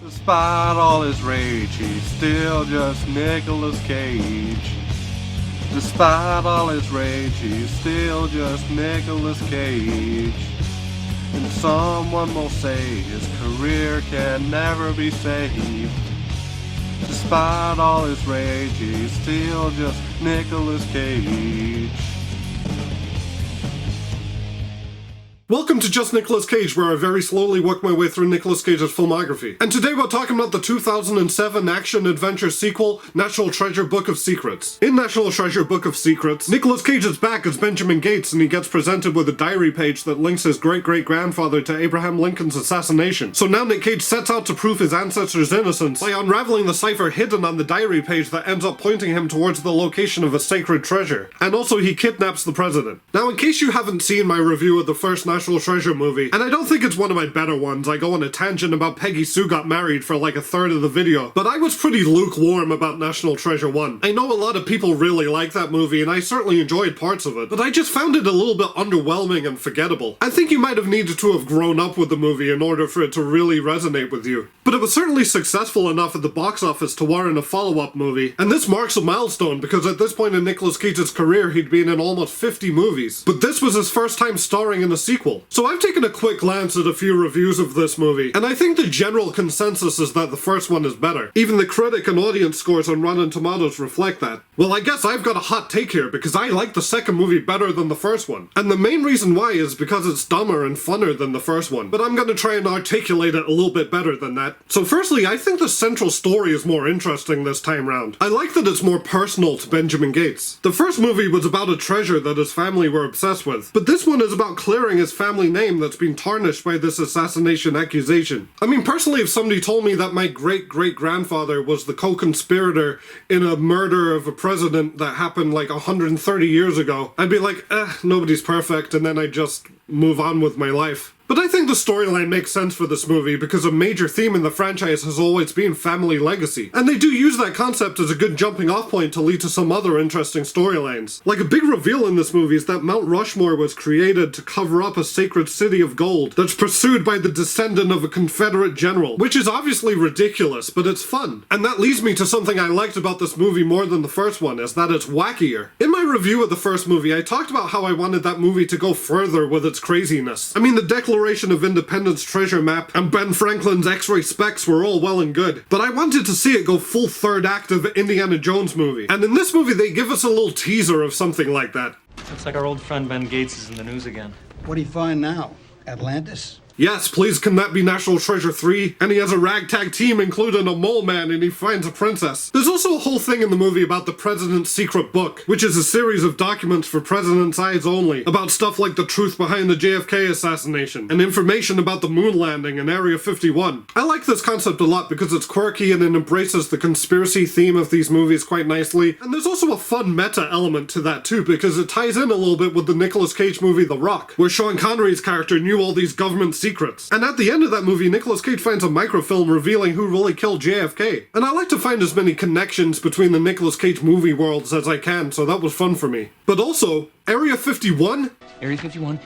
Despite all his rage, he's still just Nicolas Cage. Despite all his rage, he's still just Nicolas Cage. And someone will say his career can never be saved. Despite all his rage, he's still just Nicolas Cage. Welcome to Just Nicolas Cage, where I very slowly work my way through Nicolas Cage's filmography. And today we're talking about the 2007 action-adventure sequel, National Treasure Book of Secrets. In National Treasure Book of Secrets, Nicolas Cage is back as Benjamin Gates, and he gets presented with a diary page that links his great-great-grandfather to Abraham Lincoln's assassination. So now Nick Cage sets out to prove his ancestors' innocence by unraveling the cipher hidden on the diary page that ends up pointing him towards the location of a sacred treasure. And also he kidnaps the president. Now, in case you haven't seen my review of the first National Treasure movie, and I don't think it's one of my better ones, I go on a tangent about Peggy Sue got married for like a third of the video, but I was pretty lukewarm about National Treasure 1. I know a lot of people really like that movie, and I certainly enjoyed parts of it, but I just found it a little bit underwhelming and forgettable. I think you might have needed to have grown up with the movie in order for it to really resonate with you. But it was certainly successful enough at the box office to warrant a follow-up movie, and this marks a milestone because at this point in Nicolas Cage's career he'd been in almost 50 movies. But this was his first time starring in a sequel. So I've taken a quick glance at a few reviews of this movie, and I think the general consensus is that the first one is better. Even the critic and audience scores on Rotten Tomatoes reflect that. Well, I guess I've got a hot take here because I like the second movie better than the first one. And the main reason why is because it's dumber and funner than the first one. But I'm gonna try and articulate it a little bit better than that. So firstly, I think the central story is more interesting this time round. I like that it's more personal to Benjamin Gates. The first movie was about a treasure that his family were obsessed with, but this one is about clearing his family name that's been tarnished by this assassination accusation. I mean, personally, if somebody told me that my great-great-grandfather was the co-conspirator in a murder of a president that happened like 130 years ago, I'd be like, nobody's perfect, and then I'd just move on with my life. But I think the storyline makes sense for this movie because a major theme in the franchise has always been family legacy. And they do use that concept as a good jumping off point to lead to some other interesting storylines. Like a big reveal in this movie is that Mount Rushmore was created to cover up a sacred city of gold that's pursued by the descendant of a Confederate general, which is obviously ridiculous, but it's fun. And that leads me to something I liked about this movie more than the first one, is that it's wackier. In my review of the first movie, I talked about how I wanted that movie to go further with its craziness. I mean, the Declaration of Independence treasure map and Ben Franklin's X-ray specs were all well and good, but I wanted to see it go full third act of Indiana Jones movie. And in this movie, they give us a little teaser of something like that. Looks like our old friend Ben Gates is in the news again. What do you find now? Atlantis? Yes, please, can that be National Treasure 3? And he has a ragtag team including a mole man and he finds a princess. There's also a whole thing in the movie about the President's Secret Book, which is a series of documents for President's eyes only, about stuff like the truth behind the JFK assassination, and information about the moon landing in Area 51. I like this concept a lot because it's quirky and it embraces the conspiracy theme of these movies quite nicely, and there's also a fun meta element to that too, because it ties in a little bit with the Nicolas Cage movie The Rock, where Sean Connery's character knew all these government secrets. And at the end of that movie, Nicolas Cage finds a microfilm revealing who really killed JFK. And I like to find as many connections between the Nicolas Cage movie worlds as I can, so that was fun for me. But also, Area 51? Area 51?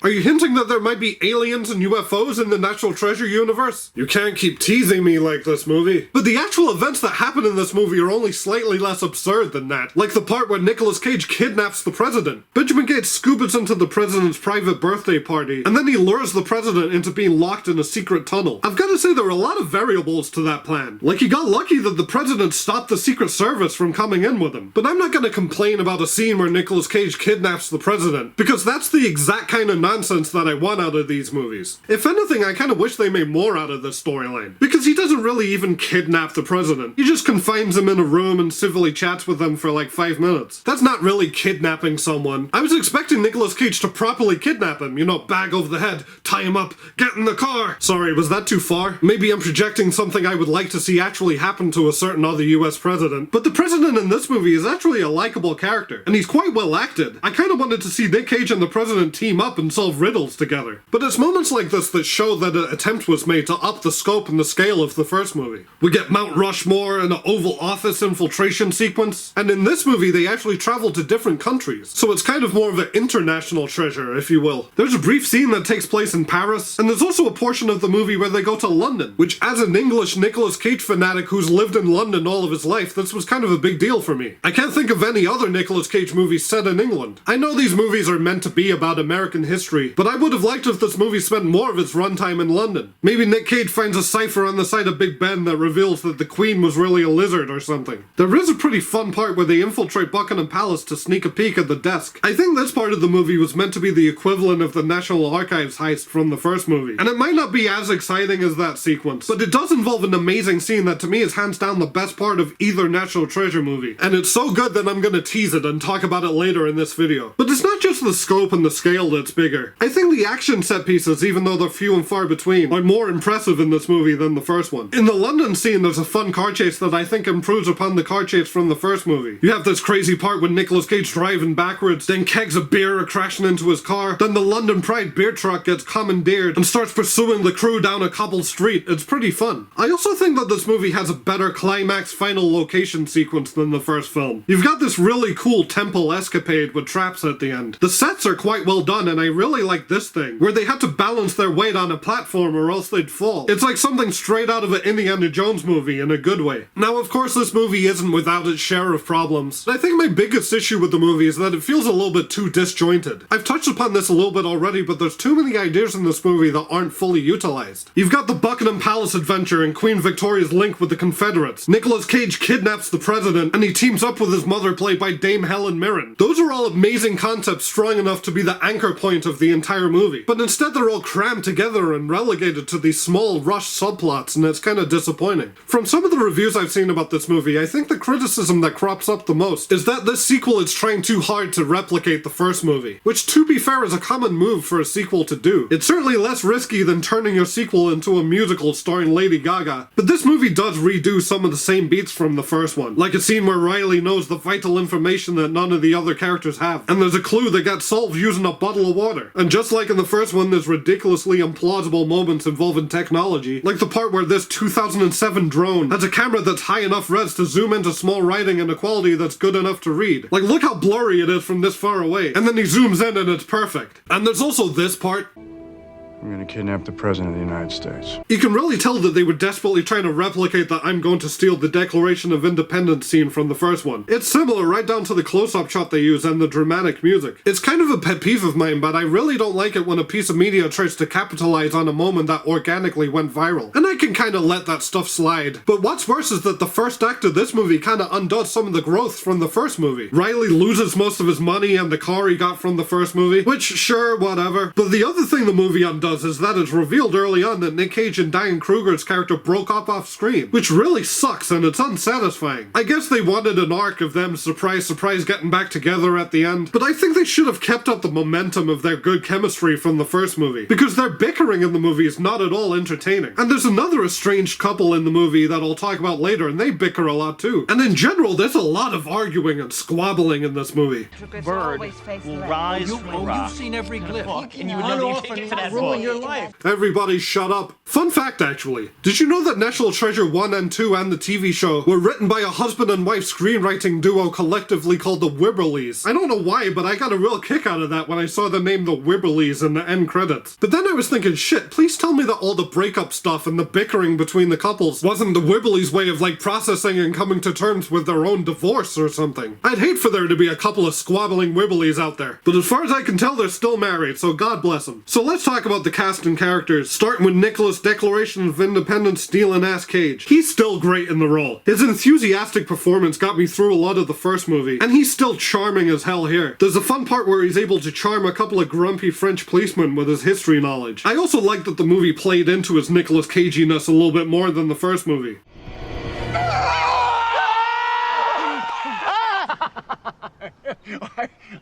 Are you hinting that there might be aliens and UFOs in the National Treasure universe? You can't keep teasing me like this, movie. But the actual events that happen in this movie are only slightly less absurd than that. Like the part where Nicolas Cage kidnaps the president. Benjamin Gates scoops into the president's private birthday party, and then he lures the president into being locked in a secret tunnel. I've got to say there are a lot of variables to that plan. Like he got lucky that the president stopped the Secret Service from coming in with him. But I'm not gonna complain about a scene where Nicolas Cage kidnaps the president, because that's the exact kind of nonsense that I want out of these movies. If anything, I kind of wish they made more out of this storyline, because he doesn't really even kidnap the president. He just confines him in a room and civilly chats with them for like 5 minutes. That's not really kidnapping someone. I was expecting Nicolas Cage to properly kidnap him, you know, bag over the head, tie him up, get in the car. Sorry, was that too far? Maybe I'm projecting something I would like to see actually happen to a certain other US president, but the president in this movie is actually a likable character, and he's quite well acted acted. I kind of wanted to see Nick Cage and the President team up and solve riddles together. But it's moments like this that show that an attempt was made to up the scope and the scale of the first movie. We get Mount Rushmore and an Oval Office infiltration sequence, and in this movie they actually travel to different countries, so it's kind of more of an international treasure, if you will. There's a brief scene that takes place in Paris, and there's also a portion of the movie where they go to London, which as an English Nicolas Cage fanatic who's lived in London all of his life, this was kind of a big deal for me. I can't think of any other Nicolas Cage movies set in England. I know these movies are meant to be about American history, but I would have liked if this movie spent more of its runtime in London. Maybe Nick Cage finds a cipher on the side of Big Ben that reveals that the Queen was really a lizard or something. There is a pretty fun part where they infiltrate Buckingham Palace to sneak a peek at the desk. I think this part of the movie was meant to be the equivalent of the National Archives heist from the first movie, and it might not be as exciting as that sequence, but it does involve an amazing scene that to me is hands down the best part of either National Treasure movie, and it's so good that I'm gonna tease it and talk about it later in this video. But it's not just the scope and the scale that's bigger. I think the action set pieces, even though they're few and far between, are more impressive in this movie than the first one. In the London scene, there's a fun car chase that I think improves upon the car chase from the first movie. You have this crazy part with Nicolas Cage driving backwards, then kegs of beer are crashing into his car, then the London Pride beer truck gets commandeered and starts pursuing the crew down a cobbled street. It's pretty fun. I also think that this movie has a better climax final location sequence than the first film. You've got this really cool temple escapade with traps at the end. The sets are quite well done, and I really like this thing, where they had to balance their weight on a platform or else they'd fall. It's like something straight out of an Indiana Jones movie in a good way. Now, of course, this movie isn't without its share of problems. I think my biggest issue with the movie is that it feels a little bit too disjointed. I've touched upon this a little bit already, but there's too many ideas in this movie that aren't fully utilized. You've got the Buckingham Palace adventure and Queen Victoria's link with the Confederates. Nicolas Cage kidnaps the president, and he teams up with his mother, played by Dame Helen Mirren. Those are all amazing concepts strong enough to be the anchor point of the entire movie, but instead they're all crammed together and relegated to these small rushed subplots, and it's kind of disappointing. From some of the reviews I've seen about this movie, I think the criticism that crops up the most is that this sequel is trying too hard to replicate the first movie, which to be fair is a common move for a sequel to do. It's certainly less risky than turning your sequel into a musical starring Lady Gaga, but this movie does redo some of the same beats from the first one, like a scene where Riley knows the vital information that none of the other characters have, and there's a clue that gets solved using a bottle of water. And just like in the first one, there's ridiculously implausible moments involving technology, like the part where this 2007 drone has a camera that's high enough res to zoom into small writing and a quality that's good enough to read. Like, look how blurry it is from this far away, and then he zooms in and it's perfect. And there's also this part. I'm gonna kidnap the President of the United States. You can really tell that they were desperately trying to replicate the "I'm going to steal the Declaration of Independence" scene from the first one. It's similar right down to the close-up shot they use and the dramatic music. It's kind of a pet peeve of mine, but I really don't like it when a piece of media tries to capitalize on a moment that organically went viral. And I can kind of let that stuff slide. But what's worse is that the first act of this movie kind of undoes some of the growth from the first movie. Riley loses most of his money and the car he got from the first movie, which, sure, whatever. But the other thing the movie undoes is that it's revealed early on that Nick Cage and Diane Kruger's character broke up off screen, which really sucks and it's unsatisfying. I guess they wanted an arc of them surprise getting back together at the end, but I think they should have kept up the momentum of their good chemistry from the first movie, because their bickering in the movie is not at all entertaining. And there's another estranged couple in the movie that I'll talk about later, and they bicker a lot too. And in general, there's a lot of arguing and squabbling in this movie. Bird will rise from a rock. You've seen every in a clip. book, and you would never even take it to that ruin book. your life. Everybody shut up. Fun fact, actually. Did you know that National Treasure 1 and 2 and the TV show were written by a husband and wife screenwriting duo collectively called the Wibberleys? I don't know why, but I got a real kick out of that when I saw the name the Wibberleys in the end credits. But then I was thinking, shit, please tell me that all the breakup stuff and the bickering between the couples wasn't the Wibberleys' way of like processing and coming to terms with their own divorce or something. I'd hate for there to be a couple of squabbling Wibberleys out there. But as far as I can tell, they're still married, so God bless them. So let's talk about the cast and characters, starting with Nicolas' Declaration of Independence stealing ass Cage. He's still great in the role. His enthusiastic performance got me through a lot of the first movie, and he's still charming as hell here. There's a fun part where he's able to charm a couple of grumpy French policemen with his history knowledge. I also like that the movie played into his Nicolas Caginess a little bit more than the first movie.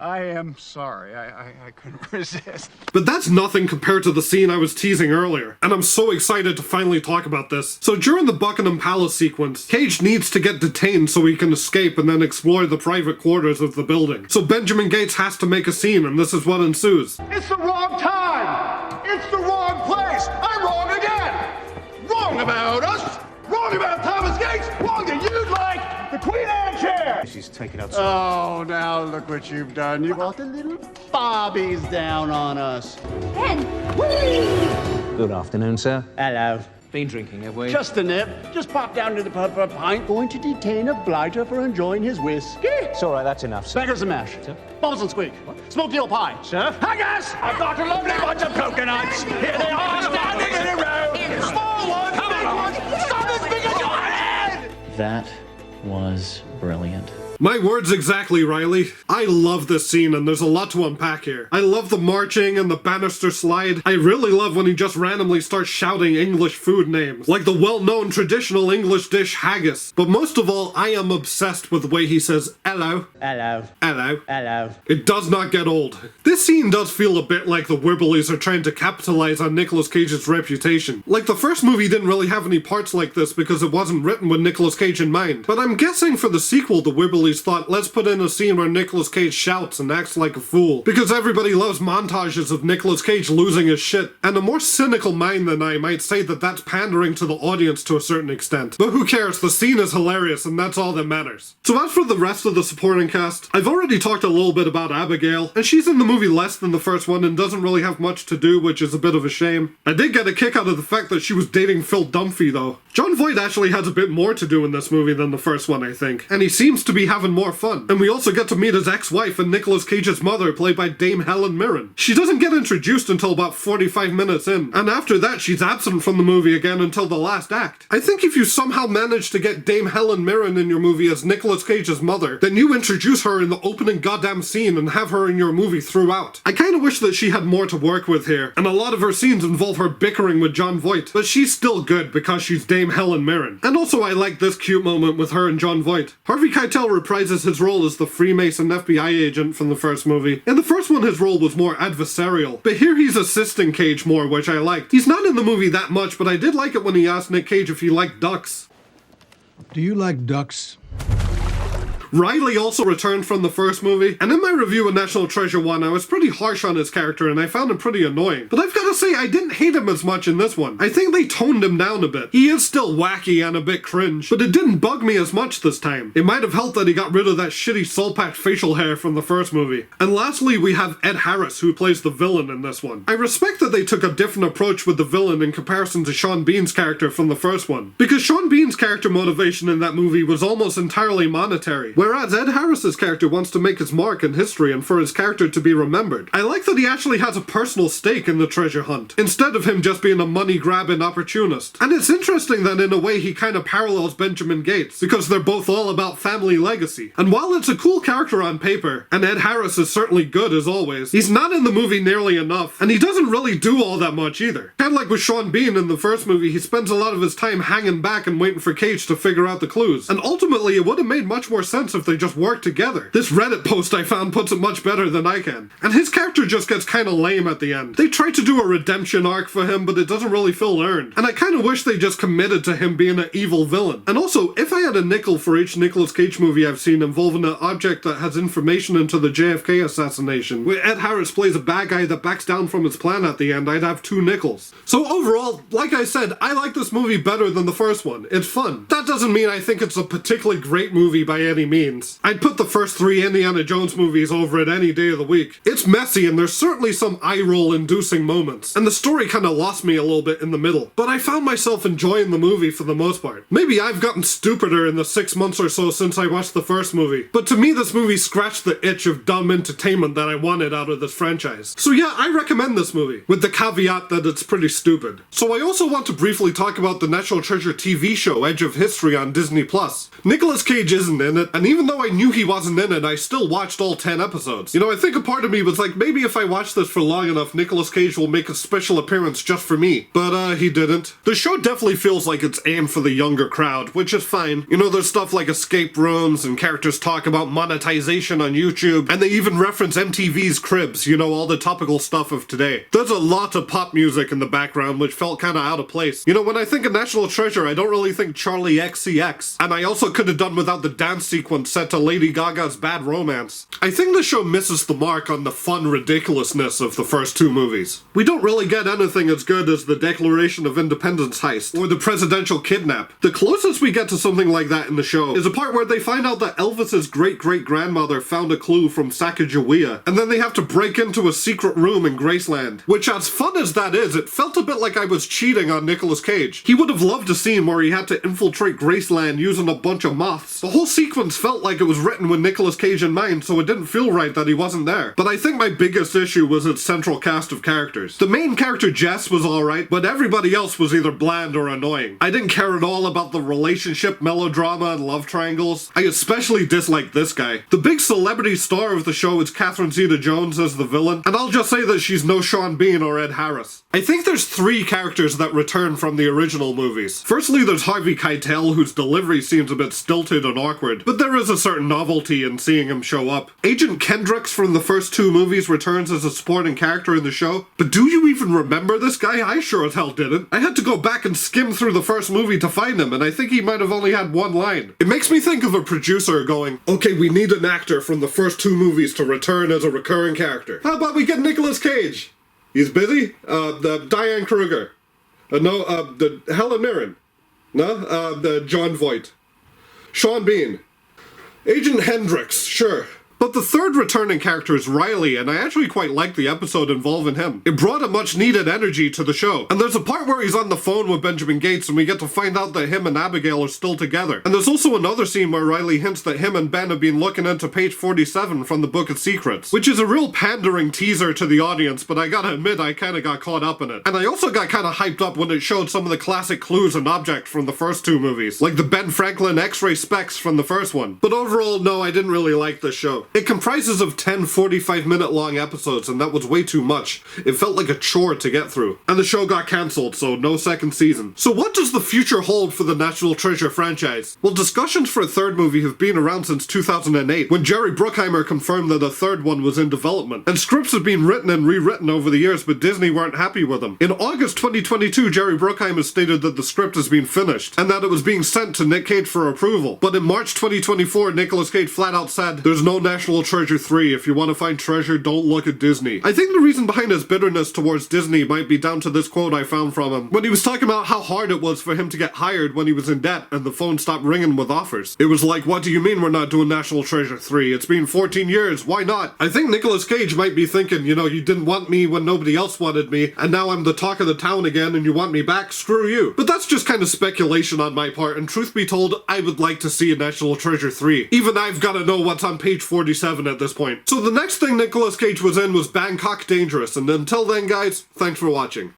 I am sorry. I couldn't resist. But that's nothing compared to the scene I was teasing earlier, and I'm so excited to finally talk about this. So during the Buckingham Palace sequence, Cage needs to get detained so he can escape and then explore the private quarters of the building. So Benjamin Gates has to make a scene, and this is what ensues. It's the wrong time! It's the wrong place! I'm wrong again! Wrong about us! Wrong about Thomas Gates! Wrong that you'd like the Queen Anne chair! She's taken out Oh, now look what you've done. You brought the little bobbies down on us. Ben! Whee! Good afternoon, sir. Hello. Been drinking, have we? Just a nip. Just popped down to the pub for a pint. Going to detain a blighter for enjoying his whiskey. It's all right, that's enough, sir. Beggars and mash. Sir? Bubbles and squeak. Smoked eel pie. Sir? Haggis! I've got a lovely bunch of coconuts. Here they are, standing in a row. Small ones, big ones, some as big as your head! That was brilliant. My words exactly, Riley. I love this scene, and there's a lot to unpack here. I love the marching and the banister slide. I really love when he just randomly starts shouting English food names, like the well-known traditional English dish haggis. But most of all, I am obsessed with the way he says, hello. Hello. Hello. Hello. It does not get old. This scene does feel a bit like the Wibblies are trying to capitalize on Nicolas Cage's reputation. Like, the first movie didn't really have any parts like this because it wasn't written with Nicolas Cage in mind. But I'm guessing for the sequel, the Wibblies thought, let's put in a scene where Nicolas Cage shouts and acts like a fool. Because everybody loves montages of Nicolas Cage losing his shit. And a more cynical mind than I might say that that's pandering to the audience to a certain extent. But who cares? The scene is hilarious and that's all that matters. So as for the rest of the supporting cast, I've already talked a little bit about Abigail, and she's in the movie less than the first one and doesn't really have much to do, which is a bit of a shame. I did get a kick out of the fact that she was dating Phil Dunphy though. Jon Voight actually has a bit more to do in this movie than the first one, I think, and he seems to be having more fun. And we also get to meet his ex-wife and Nicolas Cage's mother, played by Dame Helen Mirren. She doesn't get introduced until about 45 minutes in, and after that she's absent from the movie again until the last act. I think if you somehow manage to get Dame Helen Mirren in your movie as Nicolas Cage's mother, then you introduce her in the opening goddamn scene and have her in your movie throughout. I kinda wish that she had more to work with here, and a lot of her scenes involve her bickering with Jon Voight, but she's still good because she's Dame Helen Mirren. And also I like this cute moment with her and Jon Voight. Harvey Keitel reprises his role as the Freemason FBI agent from the first movie. In the first one his role was more adversarial, but here he's assisting Cage more, which I liked. He's not in the movie that much, but I did like it when he asked Nick Cage if he liked ducks. Do you like ducks? Riley also returned from the first movie, and in my review of National Treasure 1, I was pretty harsh on his character and I found him pretty annoying. But I've gotta say, I didn't hate him as much in this one. I think they toned him down a bit. He is still wacky and a bit cringe, but it didn't bug me as much this time. It might have helped that he got rid of that shitty soul-packed facial hair from the first movie. And lastly, we have Ed Harris, who plays the villain in this one. I respect that they took a different approach with the villain in comparison to Sean Bean's character from the first one, because Sean Bean's character motivation in that movie was almost entirely monetary, whereas Ed Harris' character wants to make his mark in history and for his character to be remembered. I like that he actually has a personal stake in the treasure hunt, instead of him just being a money-grabbing opportunist. And it's interesting that in a way he kind of parallels Benjamin Gates, because they're both all about family legacy. And while it's a cool character on paper, and Ed Harris is certainly good as always, he's not in the movie nearly enough, and he doesn't really do all that much either. Kinda like with Sean Bean in the first movie, he spends a lot of his time hanging back and waiting for Cage to figure out the clues. And ultimately it would have made much more sense if they just worked together. This Reddit post I found puts it much better than I can. And his character just gets kinda lame at the end. They tried to do a redemption arc for him, but it doesn't really feel earned. And I kinda wish they just committed to him being an evil villain. And also, if I had a nickel for each Nicolas Cage movie I've seen involving an object that has information into the JFK assassination, where Ed Harris plays a bad guy that backs down from his plan at the end, I'd have 2 nickels. So overall, like I said, I like this movie better than the first one. It's fun. That doesn't mean I think it's a particularly great movie by any means. I'd put the first 3 Indiana Jones movies over it any day of the week. It's messy and there's certainly some eye-roll inducing moments, and the story kinda lost me a little bit in the middle, but I found myself enjoying the movie for the most part. Maybe I've gotten stupider in the 6 months or so since I watched the first movie, but to me this movie scratched the itch of dumb entertainment that I wanted out of this franchise. So yeah, I recommend this movie, with the caveat that it's pretty stupid. So I also want to briefly talk about the National Treasure TV show Edge of History on Disney+. Nicolas Cage isn't in it, and And even though I knew he wasn't in it, I still watched all 10 episodes. You know, I think a part of me was like, maybe if I watch this for long enough, Nicolas Cage will make a special appearance just for me. But, he didn't. The show definitely feels like it's aimed for the younger crowd, which is fine. You know, there's stuff like escape rooms, and characters talk about monetization on YouTube, and they even reference MTV's Cribs, you know, all the topical stuff of today. There's a lot of pop music in the background, which felt kinda out of place. You know, when I think of National Treasure, I don't really think Charlie XCX, and I also could have done without the dance sequence set to Lady Gaga's Bad Romance. I think the show misses the mark on the fun ridiculousness of the first two movies. We don't really get anything as good as the Declaration of Independence heist, or the presidential kidnap. The closest we get to something like that in the show is a part where they find out that Elvis's great-great-grandmother found a clue from Sacagawea, and then they have to break into a secret room in Graceland. Which, as fun as that is, it felt a bit like I was cheating on Nicolas Cage. He would have loved a scene where he had to infiltrate Graceland using a bunch of moths. The whole sequence felt like it was written with Nicolas Cage in mind, so it didn't feel right that he wasn't there. But I think my biggest issue was its central cast of characters. The main character Jess was alright, but everybody else was either bland or annoying. I didn't care at all about the relationship melodrama and love triangles. I especially disliked this guy. The big celebrity star of the show is Catherine Zeta-Jones as the villain, and I'll just say that she's no Sean Bean or Ed Harris. I think there's three characters that return from the original movies. Firstly, there's Harvey Keitel, whose delivery seems a bit stilted and awkward, but there is a certain novelty in seeing him show up. Agent Kendricks from the first two movies returns as a supporting character in the show, but do you even remember this guy? I sure as hell didn't. I had to go back and skim through the first movie to find him, and I think he might have only had one line. It makes me think of a producer going, okay, we need an actor from the first two movies to return as a recurring character. How about we get Nicolas Cage? He's busy? The Diane Kruger. The Helen Mirren. No? The John Voight. Sean Bean. Agent Hendricks, sure. But the third returning character is Riley, and I actually quite like the episode involving him. It brought a much needed energy to the show. And there's a part where he's on the phone with Benjamin Gates and we get to find out that him and Abigail are still together. And there's also another scene where Riley hints that him and Ben have been looking into page 47 from the Book of Secrets, which is a real pandering teaser to the audience, but I gotta admit I kinda got caught up in it. And I also got kinda hyped up when it showed some of the classic clues and objects from the first two movies, like the Ben Franklin X-ray specs from the first one. But overall, no, I didn't really like this show. It comprises of 10 45-minute long episodes, and that was way too much. It felt like a chore to get through. And the show got cancelled, so no second season. So what does the future hold for the National Treasure franchise? Well, discussions for a third movie have been around since 2008, when Jerry Bruckheimer confirmed that a third one was in development. And scripts have been written and rewritten over the years, but Disney weren't happy with them. In August 2022, Jerry Bruckheimer stated that the script has been finished, and that it was being sent to Nick Cage for approval. But in March 2024, Nicolas Cage flat out said, "There's no National Treasure 3. If you want to find treasure, don't look at Disney." I think the reason behind his bitterness towards Disney might be down to this quote I found from him, when he was talking about how hard it was for him to get hired when he was in debt and the phone stopped ringing with offers. It was like, what do you mean we're not doing National Treasure 3? It's been 14 years, why not? I think Nicolas Cage might be thinking, you know, you didn't want me when nobody else wanted me, and now I'm the talk of the town again and you want me back? Screw you. But that's just kind of speculation on my part, and truth be told, I would like to see a National Treasure 3. Even I've got to know what's on page 47 at this point. So the next thing Nicolas Cage was in was Bangkok Dangerous, and until then guys, thanks for watching.